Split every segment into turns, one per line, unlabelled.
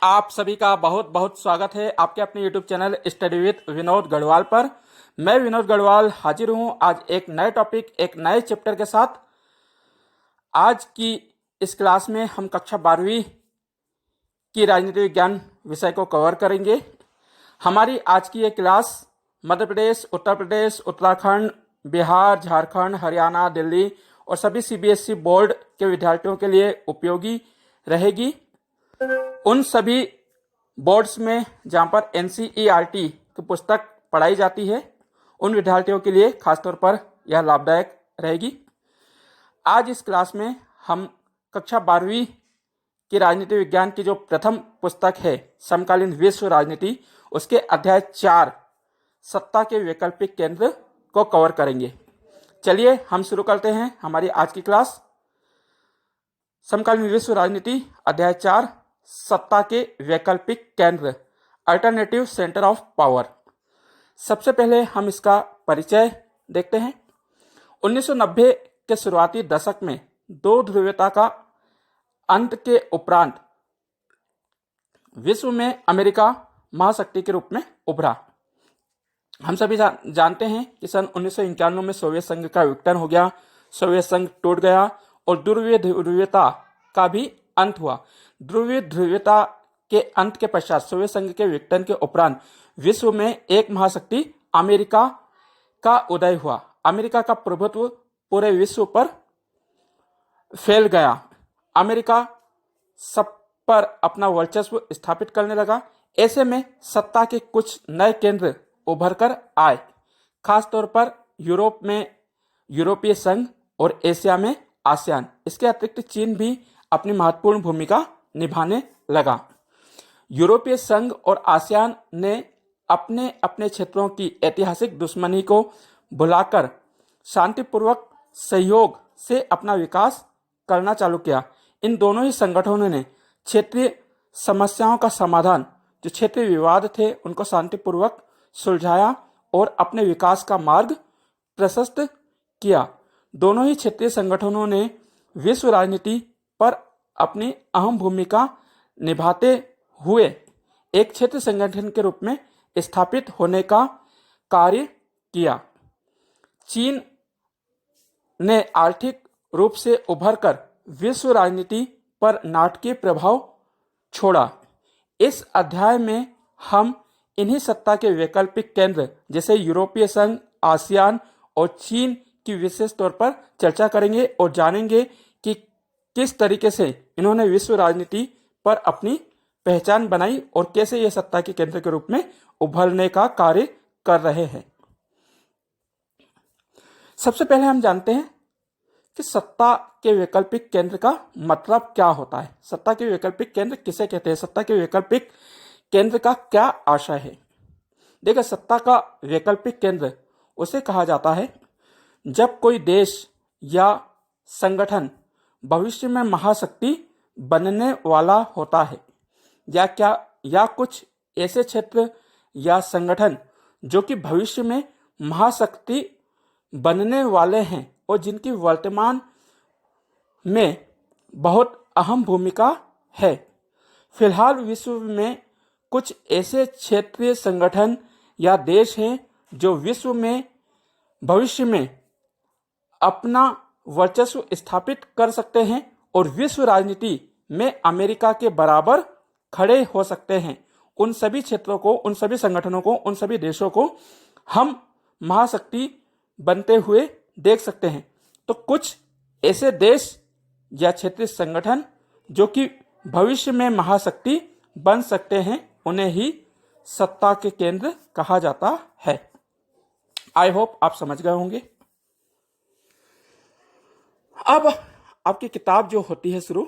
आप सभी का बहुत बहुत स्वागत है आपके अपने YouTube channel study with Vinod Garhwal पर। मैं विनोद गढ़वाल हाजिर हूं आज एक नए टॉपिक एक नए चैप्टर के साथ। आज की इस क्लास में हम कक्षा 12वीं की राजनीति विज्ञान विषय को कवर करेंगे। हमारी आज की ये क्लास मध्य प्रदेश, उत्तर प्रदेश, उत्तराखंड, बिहार, झारखंड, हरियाणा, दिल्ली और सभी CBSE बोर्ड के विद्यार्थियों के लिए उपयोगी रहेगी। उन सभी बोर्ड्स में जहाँ पर NCERT की पुस्तक पढ़ाई जाती है उन विद्यार्थियों के लिए खासतौर पर यह लाभदायक रहेगी। आज इस क्लास में हम कक्षा 12वीं की राजनीति विज्ञान की जो प्रथम पुस्तक है समकालीन विश्व राजनीति, उसके अध्याय 4 सत्ता के वैकल्पिक केंद्र को कवर करेंगे। चलिए हम शुरू करते हैं हमारी आज की क्लास। समकालीन विश्व राजनीति अध्याय 4 सत्ता के वैकल्पिक केंद्र, अल्टरनेटिव सेंटर ऑफ पावर। सबसे पहले हम इसका परिचय देखते हैं। 1990 के शुरुआती दशक में दो ध्रुवीयता का अंत के उपरांत विश्व में अमेरिका महाशक्ति के रूप में उभरा। हम सभी जानते हैं कि सन 1991 में सोवियत संघ का विघटन हो गया, सोवियत संघ टूट गया और ध्रुवीय ध्रुवीयता का भी अंत हुआ। ध्रुवीय ध्रुवीयता के अंत के पश्चात सोवियत संघ के विघटन के उपरांत विश्व में एक महाशक्ति अमेरिका का उदय हुआ। अमेरिका का प्रभुत्व पूरे विश्व पर फैल गया। अमेरिका सब पर अपना वर्चस्व स्थापित करने लगा। ऐसे में सत्ता के कुछ नए केंद्र उभर कर आए, खासतौर पर यूरोप में यूरोपीय संघ और एशिया में आसियान। इसके अतिरिक्त चीन भी अपनी महत्वपूर्ण भूमिका निभाने लगा। यूरोपीय संघ और आसियान ने अपने अपने क्षेत्रों की ऐतिहासिक दुश्मनी को भुलाकर शांतिपूर्वक सहयोग से अपना विकास करना चालू किया। इन दोनों ही संगठनों ने क्षेत्रीय समस्याओं का समाधान, जो क्षेत्रीय विवाद थे, उनको शांतिपूर्वक सुलझाया और अपने विकास का मार्ग प्रशस्त किया। दोनों ही क्षेत्रीय संगठनों ने विश्व राजनीति पर अपनी अहम भूमिका निभाते हुए एक क्षेत्र संगठन के रूप में स्थापित होने का कार्य किया। चीन ने आर्थिक रूप से उभरकर विश्व राजनीति पर नाटकीय प्रभाव छोड़ा। इस अध्याय में हम इन्हीं सत्ता के वैकल्पिक केंद्र जैसे यूरोपीय संघ, आसियान और चीन की विशेष तौर पर चर्चा करेंगे और जानेंगे कि किस तरीके से इन्होंने विश्व राजनीति पर अपनी पहचान बनाई और कैसे ये सत्ता के केंद्र के रूप में उभरने का कार्य कर रहे हैं। सबसे पहले हम जानते हैं कि सत्ता के वैकल्पिक केंद्र का मतलब क्या होता है। सत्ता के वैकल्पिक केंद्र किसे कहते हैं? सत्ता के वैकल्पिक केंद्र का क्या आशय है? देखिए, सत्ता का वैकल्पिक केंद्र उसे कहा जाता है जब कोई देश या संगठन भविष्य में महाशक्ति बनने वाला होता है, या कुछ ऐसे क्षेत्र या संगठन जो कि भविष्य में महाशक्ति बनने वाले हैं और जिनकी वर्तमान में बहुत अहम भूमिका है। फिलहाल विश्व में कुछ ऐसे क्षेत्रीय संगठन या देश हैं जो विश्व में भविष्य में अपना वर्चस्व स्थापित कर सकते हैं और विश्व राजनीति में अमेरिका के बराबर खड़े हो सकते हैं। उन सभी क्षेत्रों को, उन सभी संगठनों को, उन सभी देशों को हम महाशक्ति बनते हुए देख सकते हैं। तो कुछ ऐसे देश या क्षेत्रीय संगठन जो कि भविष्य में महाशक्ति बन सकते हैं, उन्हें ही सत्ता के केंद्र कहा जाता है। आई होप आप समझ गए होंगे। अब आपकी किताब जो होती है शुरू,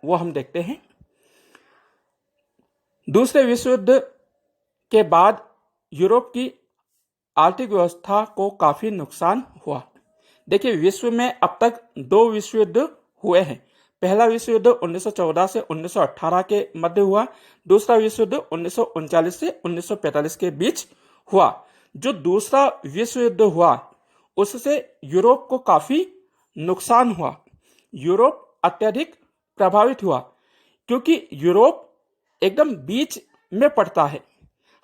वो हम देखते हैं। दूसरे विश्व युद्ध के बाद यूरोप की आर्थिक व्यवस्था को काफी नुकसान हुआ। देखिए, विश्व में अब तक दो विश्व युद्ध हुए हैं। पहला विश्व युद्ध 1914 से 1918 के मध्य हुआ। दूसरा विश्व युद्ध 1939 से 1945 के बीच हुआ। जो दूसरा विश्व युद्ध हुआ उससे यूरोप को काफी नुकसान हुआ। यूरोप अत्यधिक प्रभावित हुआ क्योंकि यूरोप एकदम बीच में पड़ता है।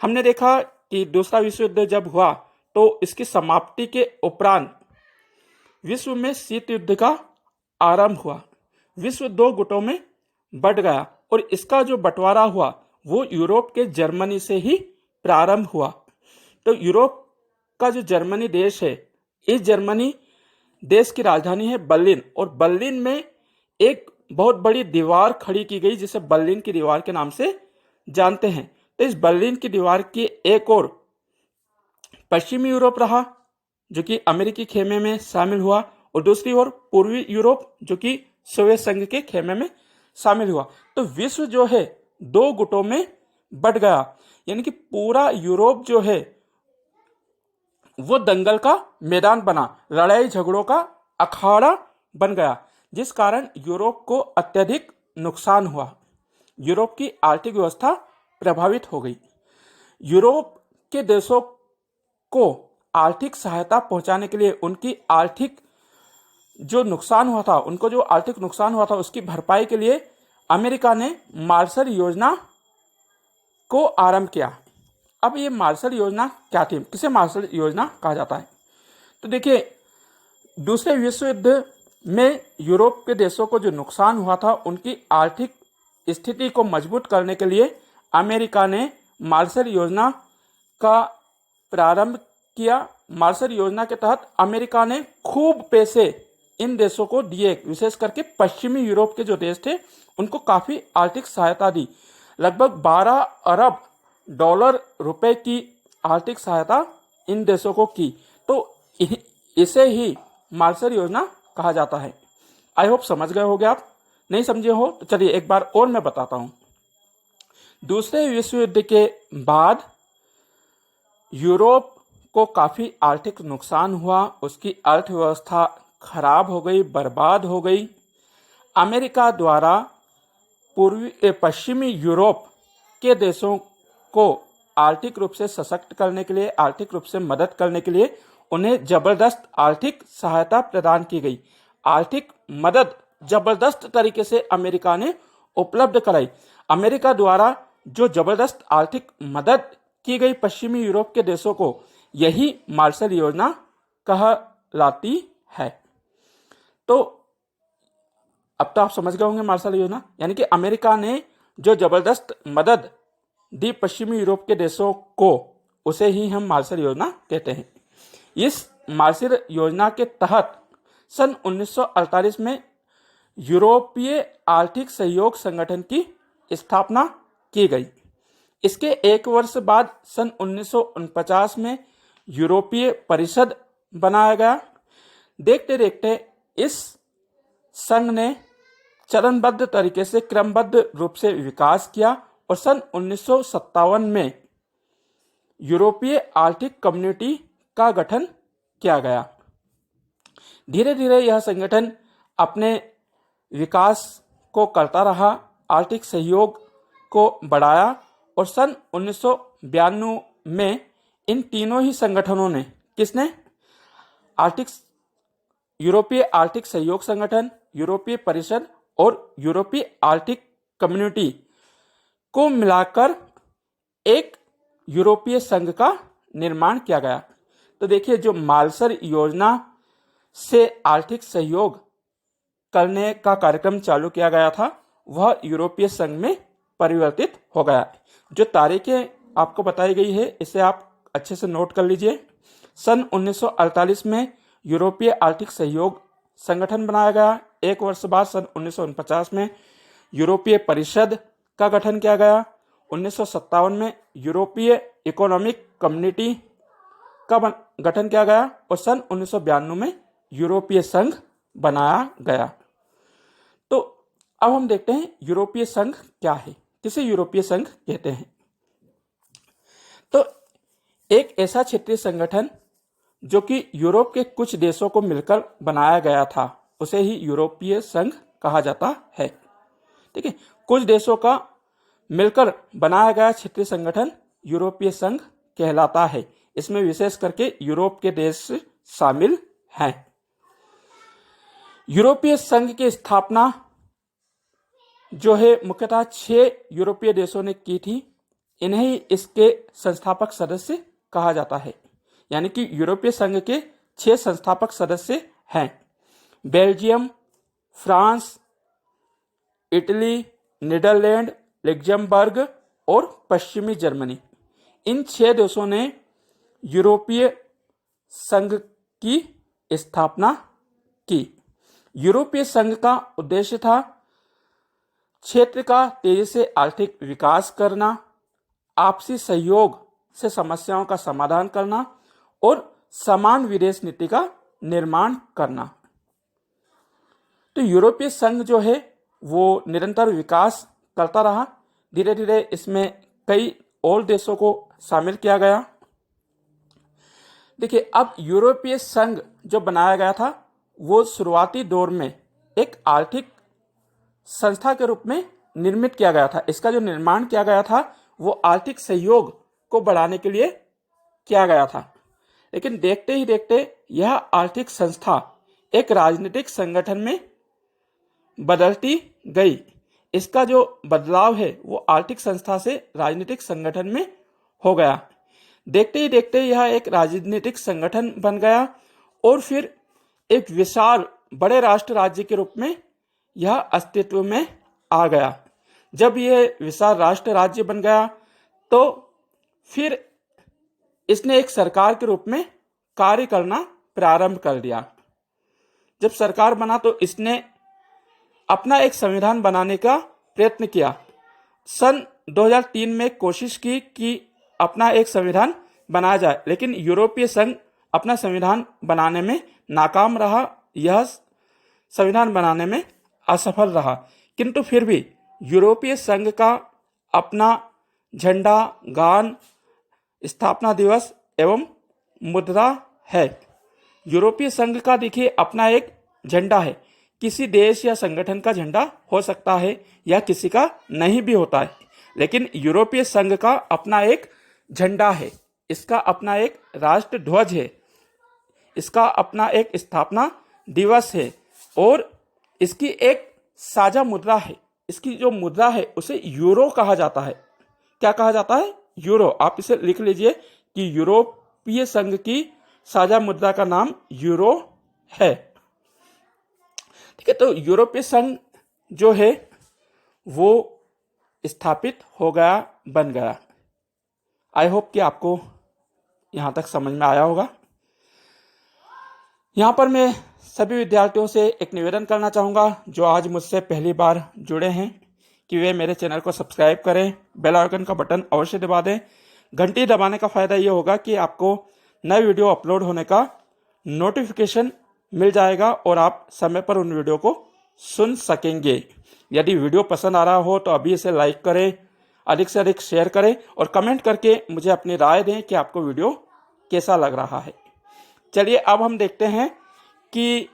हमने देखा कि दूसरा विश्व युद्ध जब हुआ तो इसकी समाप्ति के उपरांत विश्व में शीत युद्ध का आरंभ हुआ। विश्व दो गुटों में बंट गया और इसका जो बंटवारा हुआ वो यूरोप के जर्मनी से ही प्रारंभ हुआ। तो यूरोप का जो जर्मनी देश है, इस जर्मनी देश की राजधानी है बर्लिन, और बर्लिन में एक बहुत बड़ी दीवार खड़ी की गई जिसे बर्लिन की दीवार के नाम से जानते हैं। तो इस बर्लिन की दीवार की एक ओर पश्चिमी यूरोप रहा जो कि अमेरिकी खेमे में शामिल हुआ, और दूसरी ओर पूर्वी यूरोप जो कि सोवियत संघ के खेमे में शामिल हुआ। तो विश्व जो है दो गुटों में बंट गया, यानी कि पूरा यूरोप जो है वो दंगल का मैदान बना, लड़ाई झगड़ों का अखाड़ा बन गया, जिस कारण यूरोप को अत्यधिक नुकसान हुआ। यूरोप की आर्थिक व्यवस्था प्रभावित हो गई। यूरोप के देशों को आर्थिक सहायता पहुंचाने के लिए उनकी आर्थिक जो नुकसान हुआ था, उनको जो आर्थिक नुकसान हुआ था उसकी भरपाई के लिए अमेरिका ने मार्शल योजना को आरंभ किया। अब ये मार्शल योजना क्या थी, किसे मार्शल योजना कहा जाता है? तो देखिए, दूसरे विश्व युद्ध में यूरोप के देशों को जो नुकसान हुआ था उनकी आर्थिक स्थिति को मजबूत करने के लिए अमेरिका ने मार्शल योजना का प्रारंभ किया। मार्शल योजना के तहत अमेरिका ने खूब पैसे इन देशों को दिए, विशेष करके पश्चिमी यूरोप के जो देश थे उनको काफी आर्थिक सहायता दी। लगभग 12 अरब डॉलर रुपए की आर्थिक सहायता इन देशों को की। तो इसे ही मार्शल योजना कहा जाता है। आई होप समझ गए होगे। आप नहीं समझे हो तो चलिए एक बार और मैं बताता हूं। दूसरे विश्व युद्ध के बाद यूरोप को काफी आर्थिक नुकसान हुआ, उसकी अर्थव्यवस्था खराब हो गई, बर्बाद हो गई। अमेरिका द्वारा पश्चिमी यूरोप के देशों को आर्थिक रूप से सशक्त करने के लिए, आर्थिक रूप से मदद करने के लिए उन्हें जबरदस्त आर्थिक सहायता प्रदान की गई। आर्थिक मदद जबरदस्त तरीके से अमेरिका ने उपलब्ध कराई। अमेरिका द्वारा जो जबरदस्त आर्थिक मदद की गई पश्चिमी यूरोप के देशों को, यही मार्शल योजना कहलाती है। तो अब तो आप समझ गए होंगे मार्शल योजना, यानी कि अमेरिका ने जो जबरदस्त मदद दी पश्चिमी यूरोप के देशों को, उसे ही हम मार्शल योजना कहते हैं। इस मार्शल योजना के तहत सन 1948 में यूरोपीय आर्थिक सहयोग संगठन की स्थापना की गई। इसके एक वर्ष बाद सन 1949 में यूरोपीय परिषद बनाया गया। देखते देखते इस संघ ने चरणबद्ध तरीके से, क्रमबद्ध रूप से विकास किया और सन 1957 में यूरोपीय आर्थिक कम्युनिटी का गठन किया गया। धीरे धीरे यह संगठन अपने विकास को करता रहा, आर्थिक सहयोग को बढ़ाया और सन 1992 में इन तीनों ही संगठनों ने, किसने? यूरोपीय आर्थिक सहयोग संगठन, यूरोपीय परिषद और यूरोपीय आर्थिक कम्युनिटी को मिलाकर एक यूरोपीय संघ का निर्माण किया गया। तो देखिए, जो मार्शल योजना से आर्थिक सहयोग करने का कार्यक्रम चालू किया गया था वह यूरोपीय संघ में परिवर्तित हो गया। जो तारीखें आपको बताई गई है इसे आप अच्छे से नोट कर लीजिए। सन 1948 में यूरोपीय आर्थिक सहयोग संगठन बनाया गया। एक वर्ष बाद सन 1949 में यूरोपीय परिषद का गठन किया गया। 1957 में यूरोपीय इकोनॉमिक कम्युनिटी का गठन किया गया और सन 1992 में यूरोपीय संघ बनाया गया। तो अब हम देखते हैं यूरोपीय संघ क्या है, किसे यूरोपीय संघ कहते हैं। तो एक ऐसा क्षेत्रीय संगठन जो कि यूरोप के कुछ देशों को मिलकर बनाया गया था, उसे ही यूरोपीय संघ कहा जाता है। ठीक है, कुछ देशों का मिलकर बनाया गया क्षेत्रीय संगठन यूरोपीय संघ कहलाता है। इसमें विशेष करके यूरोप के देश शामिल हैं। यूरोपीय संघ की स्थापना जो है मुख्यतः 6 यूरोपीय देशों ने की थी। इन्हें इसके संस्थापक सदस्य कहा जाता है। यानी कि यूरोपीय संघ के 6 संस्थापक सदस्य हैं: Belgium, France, Italy, Netherlands, Luxembourg और पश्चिमी जर्मनी। इन 6 देशों ने यूरोपीय संघ की स्थापना की। यूरोपीय संघ का उद्देश्य था क्षेत्र का तेजी से आर्थिक विकास करना, आपसी सहयोग से समस्याओं का समाधान करना और समान विदेश नीति का निर्माण करना। तो यूरोपीय संघ जो है वो निरंतर विकास करता रहा। धीरे धीरे इसमें कई और देशों को शामिल किया गया। देखिए, अब यूरोपीय संघ जो बनाया गया था वो शुरुआती दौर में एक आर्थिक संस्था के रूप में निर्मित किया गया था। इसका जो निर्माण किया गया था वो आर्थिक सहयोग को बढ़ाने के लिए किया गया था। लेकिन देखते ही देखते यह आर्थिक संस्था एक राजनीतिक संगठन में बदलती गई। इसका जो बदलाव है वो आर्थिक संस्था से राजनीतिक संगठन में हो गया। देखते ही देखते यह एक राजनीतिक संगठन बन गया और फिर एक विशाल बड़े राष्ट्र राज्य के रूप में यह अस्तित्व में आ गया। जब यह विशाल राष्ट्र राज्य बन गया तो फिर इसने एक सरकार के रूप में कार्य करना प्रारंभ कर दिया। जब सरकार बना तो इसने अपना एक संविधान बनाने का प्रयत्न किया। सन 2003 में कोशिश की कि अपना एक संविधान बनाया जाए, लेकिन यूरोपीय संघ अपना संविधान बनाने में नाकाम रहा। यह संविधान बनाने में असफल रहा। किंतु फिर भी यूरोपीय संघ का अपना झंडा, गान, स्थापना दिवस एवं मुद्रा है। यूरोपीय संघ का देखिए अपना एक झंडा है। किसी देश या संगठन का झंडा हो सकता है या किसी का नहीं भी होता है, लेकिन यूरोपीय संघ का अपना एक झंडा है। इसका अपना एक राष्ट्र ध्वज है। इसका अपना एक स्थापना दिवस है और इसकी एक साझा मुद्रा है। इसकी जो मुद्रा है उसे यूरो कहा जाता है। क्या कहा जाता है? यूरो। आप इसे लिख लीजिए कि यूरोपीय संघ की साझा मुद्रा का नाम यूरो है। ठीक है, तो यूरोपीय संघ जो है वो स्थापित हो गया, बन गया। आई होप कि आपको यहां तक समझ में आया होगा। यहां पर मैं सभी विद्यार्थियों से एक निवेदन करना चाहूँगा जो आज मुझसे पहली बार जुड़े हैं कि वे मेरे चैनल को सब्सक्राइब करें, बेल आइकन का बटन अवश्य दबा दें। घंटी दबाने का फ़ायदा ये होगा कि आपको नए वीडियो अपलोड होने का नोटिफिकेशन मिल जाएगा और आप समय पर उन वीडियो को सुन सकेंगे। यदि वीडियो पसंद आ रहा हो तो अभी इसे लाइक करें, अधिक से अधिक शेयर करें और कमेंट करके मुझे अपनी राय दें कि आपको वीडियो कैसा लग रहा है। चलिए अब हम देखते हैं कि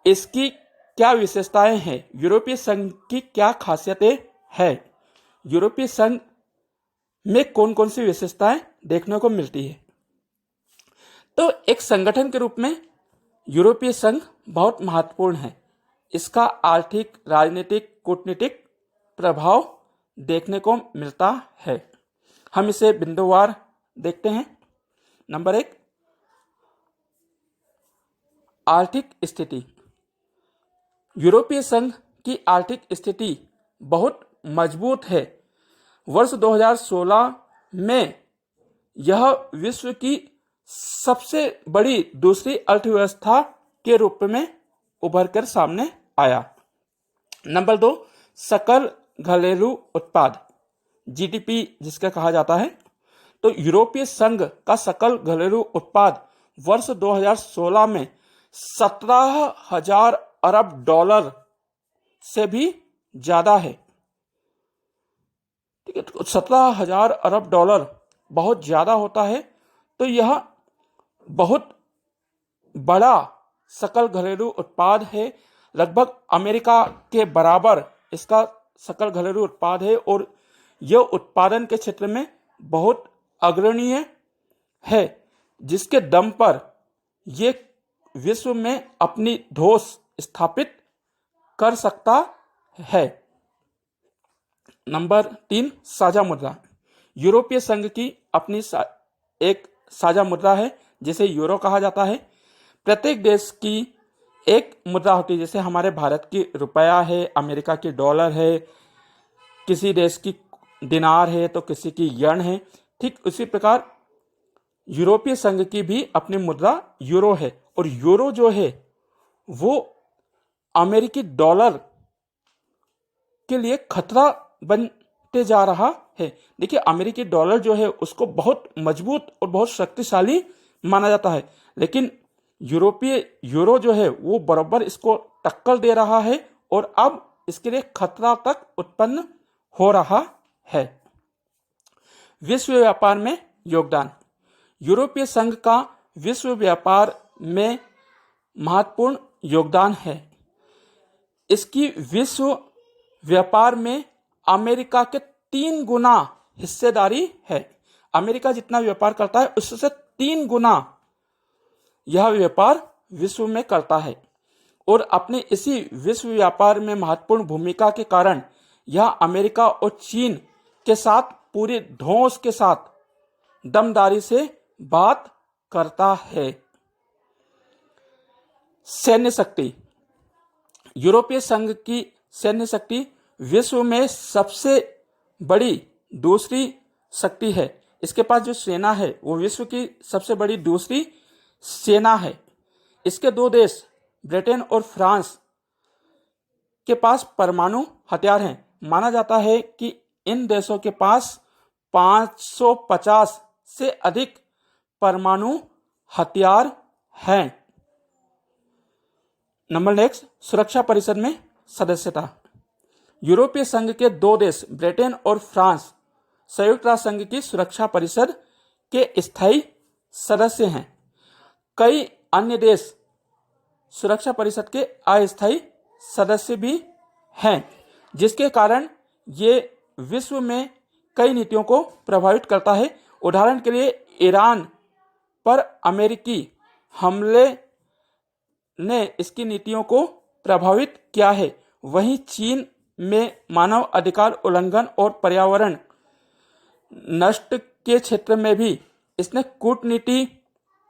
इसकी क्या विशेषताएं हैं, यूरोपीय संघ की क्या खासियतें हैं, यूरोपीय संघ में कौन कौन सी विशेषताएं देखने को मिलती है। तो एक संगठन के रूप में यूरोपीय संघ बहुत महत्वपूर्ण है। इसका आर्थिक, राजनीतिक, कूटनीतिक प्रभाव देखने को मिलता है। हम इसे बिंदुवार देखते हैं। नंबर 1, आर्थिक स्थिति। यूरोपीय संघ की आर्थिक स्थिति बहुत मजबूत है। वर्ष 2016 में यह विश्व की सबसे बड़ी दूसरी अर्थव्यवस्था के रूप में उभर कर सामने आया। नंबर 2, सकल घरेलू उत्पाद, जीडीपी जिसका कहा जाता है। तो यूरोपीय संघ का सकल घरेलू उत्पाद वर्ष 2016 में 17,000 अरब डॉलर से भी ज्यादा है। ठीक है, तो 17,000 अरब डॉलर बहुत ज्यादा होता है। तो यह बहुत बड़ा सकल घरेलू उत्पाद है। लगभग अमेरिका के बराबर इसका सकल घरेलू उत्पाद है और यह उत्पादन के क्षेत्र में बहुत अग्रणीय है, जिसके दम पर यह विश्व में अपनी धौंस स्थापित कर सकता है। नंबर 3, साझा मुद्रा। यूरोपीय संघ की अपनी एक साझा मुद्रा है जिसे यूरो कहा जाता है। प्रत्येक देश की एक मुद्रा होती है, जैसे हमारे भारत की रुपया है, अमेरिका की डॉलर है, किसी देश की दिनार है तो किसी की यन है। ठीक उसी प्रकार यूरोपीय संघ की भी अपनी मुद्रा यूरो है, और यूरो जो है वो अमेरिकी डॉलर के लिए खतरा बनते जा रहा है। देखिए, अमेरिकी डॉलर जो है उसको बहुत मजबूत और बहुत शक्तिशाली माना जाता है, लेकिन यूरोपीय यूरो जो है वो बराबर इसको टक्कर दे रहा है और अब इसके लिए खतरा तक उत्पन्न हो रहा है। विश्व व्यापार में योगदान। यूरोपीय संघ का विश्व व्यापार में महत्वपूर्ण योगदान है। इसकी विश्व व्यापार में अमेरिका के 3 गुना हिस्सेदारी है। अमेरिका जितना व्यापार करता है उससे 3 गुना यह व्यापार विश्व में करता है, और अपने इसी विश्व व्यापार में महत्वपूर्ण भूमिका के कारण यह अमेरिका और चीन के साथ पूरे धौंस के साथ दमदारी से बात करता है। सैन्य शक्ति। यूरोपीय संघ की सैन्य शक्ति विश्व में सबसे बड़ी दूसरी शक्ति है। इसके पास जो सेना है वो विश्व की सबसे बड़ी दूसरी सेना है। इसके 2 देश ब्रिटेन और फ्रांस के पास परमाणु हथियार हैं। माना जाता है कि इन देशों के पास 550 से अधिक परमाणु हथियार हैं। नंबर नेक्स्ट, सुरक्षा परिषद में सदस्यता। यूरोपीय संघ के 2 देश ब्रिटेन और फ्रांस संयुक्त राष्ट्र संघ की सुरक्षा परिषद के स्थायी सदस्य हैं। कई अन्य देश सुरक्षा परिषद के अस्थायी सदस्य भी हैं, जिसके कारण ये विश्व में कई नीतियों को प्रभावित करता है। उदाहरण के लिए ईरान पर अमेरिकी हमले ने इसकी नीतियों को प्रभावित किया है। वहीं चीन में मानव अधिकार उल्लंघन और पर्यावरण नष्ट के क्षेत्र में भी इसने कूटनीति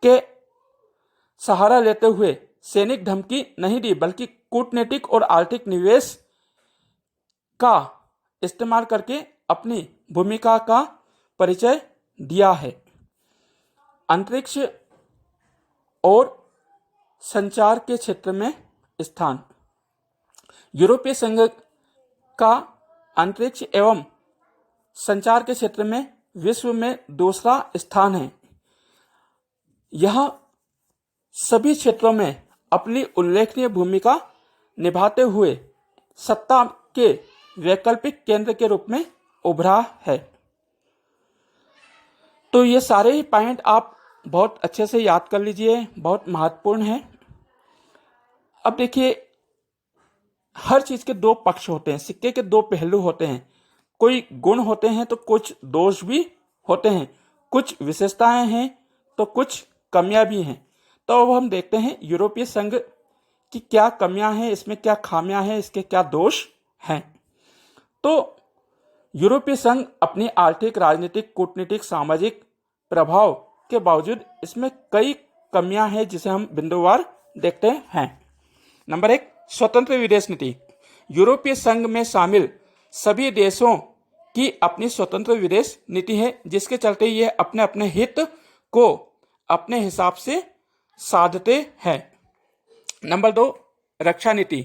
के सहारा लेते हुए सैनिक धमकी नहीं दी, बल्कि कूटनीतिक और आर्थिक निवेश का इस्तेमाल करके अपनी भूमिका का परिचय दिया है। अंतरिक्ष और संचार के क्षेत्र में स्थान। यूरोपीय संघ का अंतरिक्ष एवं संचार के क्षेत्र में विश्व में दूसरा स्थान है। यह सभी क्षेत्रों में अपनी उल्लेखनीय भूमिका निभाते हुए सत्ता के वैकल्पिक केंद्र के रूप में उभरा है। तो ये सारे ही पॉइंट आप बहुत अच्छे से याद कर लीजिए, बहुत महत्वपूर्ण है। अब देखिए, हर चीज के 2 पक्ष होते हैं, सिक्के के 2 पहलू होते हैं। कोई गुण होते हैं तो कुछ दोष भी होते हैं, कुछ विशेषताएं हैं तो कुछ कमियां भी हैं। तो अब हम देखते हैं यूरोपीय संघ की क्या कमियां हैं, इसमें क्या खामियां हैं, इसके क्या दोष हैं। तो यूरोपीय संघ अपनी आर्थिक, राजनीतिक, कूटनीतिक, सामाजिक प्रभाव के बावजूद इसमें कई कमियां हैं जिसे हम बिंदुवार देखते हैं। नंबर 1, स्वतंत्र विदेश नीति। यूरोपीय संघ में शामिल सभी देशों की अपनी स्वतंत्र विदेश नीति है, जिसके चलते ये अपने अपने हित को अपने हिसाब से साधते हैं। नंबर 2, रक्षा नीति।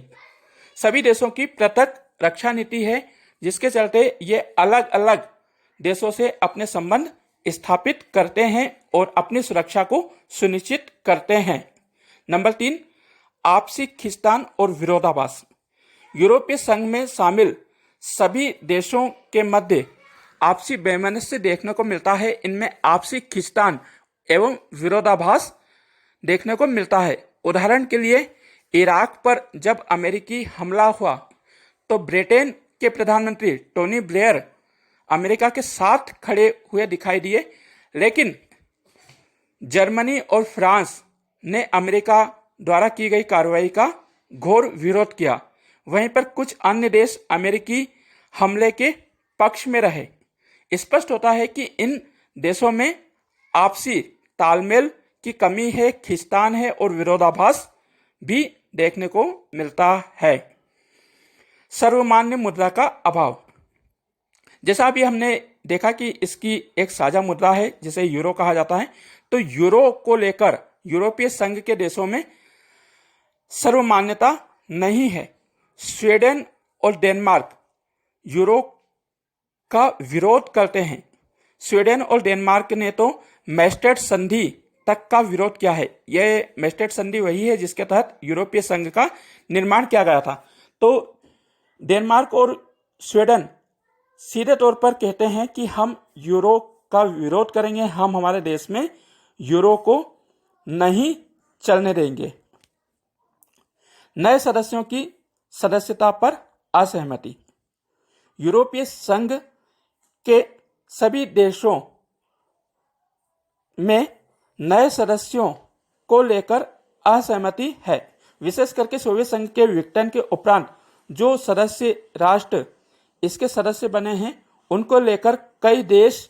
सभी देशों की पृथक रक्षा नीति है, जिसके चलते ये अलग अलग देशों से अपने संबंध स्थापित करते हैं और अपनी सुरक्षा को सुनिश्चित करते हैं। नंबर 3, आपसी खींचतान और विरोधाभास। यूरोपीय संघ में शामिल सभी देशों के मध्य आपसी वैमनस्य देखने को मिलता है। इनमें आपसी खींचतान एवं विरोधाभास देखने को मिलता है। उदाहरण के लिए इराक पर जब अमेरिकी हमला हुआ तो ब्रिटेन के प्रधानमंत्री टोनी ब्लेयर अमेरिका के साथ खड़े हुए दिखाई दिए, लेकिन जर्मनी और फ्रांस ने अमेरिका द्वारा की गई कार्रवाई का घोर विरोध किया। वहीं पर कुछ अन्य देश अमेरिकी हमले के पक्ष में रहे। स्पष्ट होता है कि इन देशों में आपसी तालमेल की कमी है, खींचतान है और विरोधाभास भी देखने को मिलता है। सर्वमान्य मुद्रा का अभाव, जैसा अभी हमने देखा कि इसकी एक साझा मुद्रा है जिसे यूरो कहा जाता है, तो यूरो को लेकर यूरोपीय संघ के देशों में सर्वमान्यता नहीं है। स्वीडन और डेनमार्क यूरो का विरोध करते हैं। स्वीडन और डेनमार्क ने तो मैस्टेट संधि तक का विरोध किया है। यह मैस्टेट संधि वही है जिसके तहत यूरोपीय संघ का निर्माण किया गया था। तो डेनमार्क और स्वीडन सीधे तौर पर कहते हैं कि हम यूरो का विरोध करेंगे, हम हमारे देश में यूरो को नहीं चलने देंगे। नए सदस्यों की सदस्यता पर असहमति, यूरोपीय संघ के सभी देशों में नए सदस्यों को लेकर असहमति है। विशेष करके सोवियत संघ के विघटन के उपरांत जो सदस्य राष्ट्र इसके सदस्य बने हैं उनको लेकर कई देश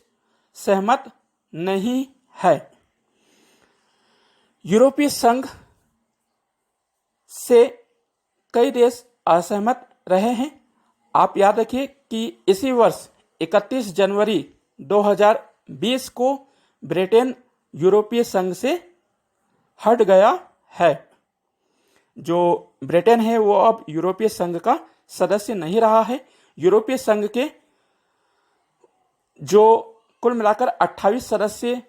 सहमत नहीं है। यूरोपीय संघ से कई देश असहमत रहे हैं। आप याद रखिए कि इसी वर्ष 31 जनवरी 2020 को ब्रिटेन यूरोपीय संघ से हट गया है। जो ब्रिटेन है वो अब यूरोपीय संघ का सदस्य नहीं रहा है। यूरोपीय संघ के जो कुल मिलाकर 28 सदस्य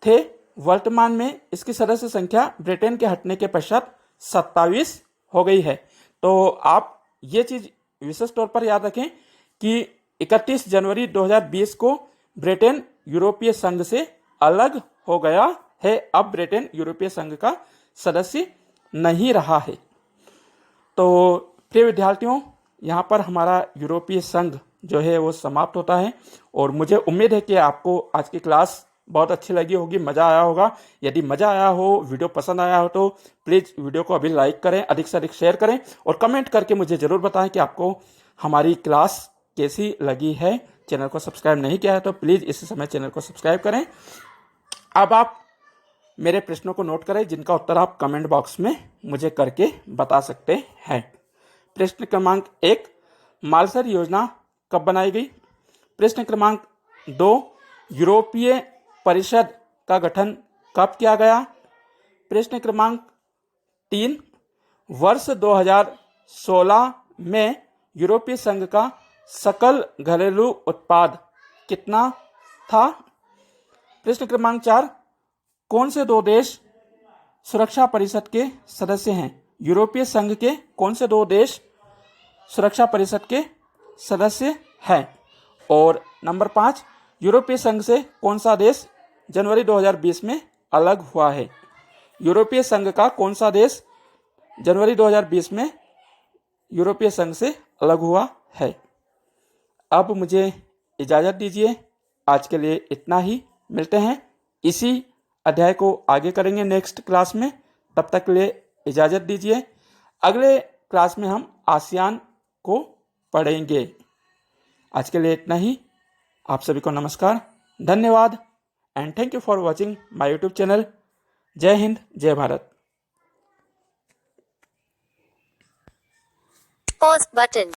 थे, वर्तमान में इसकी सदस्य संख्या ब्रिटेन के हटने के पश्चात 27 हो गई है। तो आप ये चीज विशेष तौर पर याद रखें कि 31 जनवरी 2020 को ब्रिटेन यूरोपीय संघ से अलग हो गया है। अब ब्रिटेन यूरोपीय संघ का सदस्य नहीं रहा है। तो प्रिय विद्यार्थियों, यहाँ पर हमारा यूरोपीय संघ जो है वो समाप्त होता है और मुझे उम्मीद है कि आपको आज की क्लास बहुत अच्छी लगी होगी, मज़ा आया होगा। यदि मज़ा आया हो, वीडियो पसंद आया हो तो प्लीज़ वीडियो को अभी लाइक करें, अधिक से अधिक शेयर करें और कमेंट करके मुझे ज़रूर बताएं कि आपको हमारी क्लास कैसी लगी है। चैनल को सब्सक्राइब नहीं किया है तो प्लीज़ इस समय चैनल को सब्सक्राइब करें। अब आप मेरे प्रश्नों को नोट करें जिनका उत्तर आप कमेंट बॉक्स में मुझे करके बता सकते हैं। प्रश्न क्रमांक 1, मालसर योजना कब बनाई गई? प्रश्न क्रमांक 2, यूरोपीय परिषद का गठन कब किया गया? प्रश्न क्रमांक 3, वर्ष 2016 में यूरोपीय संघ का सकल घरेलू उत्पाद कितना था? प्रश्न क्रमांक 4, कौन से 2 देश सुरक्षा परिषद के सदस्य हैं? यूरोपीय संघ के कौन से 2 देश सुरक्षा परिषद के सदस्य हैं? और नंबर 5, यूरोपीय संघ से कौन सा देश जनवरी 2020 में अलग हुआ है? यूरोपीय संघ का कौन सा देश जनवरी 2020 में यूरोपीय संघ से अलग हुआ है? अब मुझे इजाज़त दीजिए, आज के लिए इतना ही। मिलते हैं इसी अध्याय को आगे करेंगे नेक्स्ट क्लास में। तब तक के लिए इजाज़त दीजिए। अगले क्लास में हम आसियान को पढ़ेंगे। आज के लिए इतना ही। आप सभी को नमस्कार, धन्यवाद and thank you for watching my YouTube channel. जय हिंद, जय भारत।
Pause button.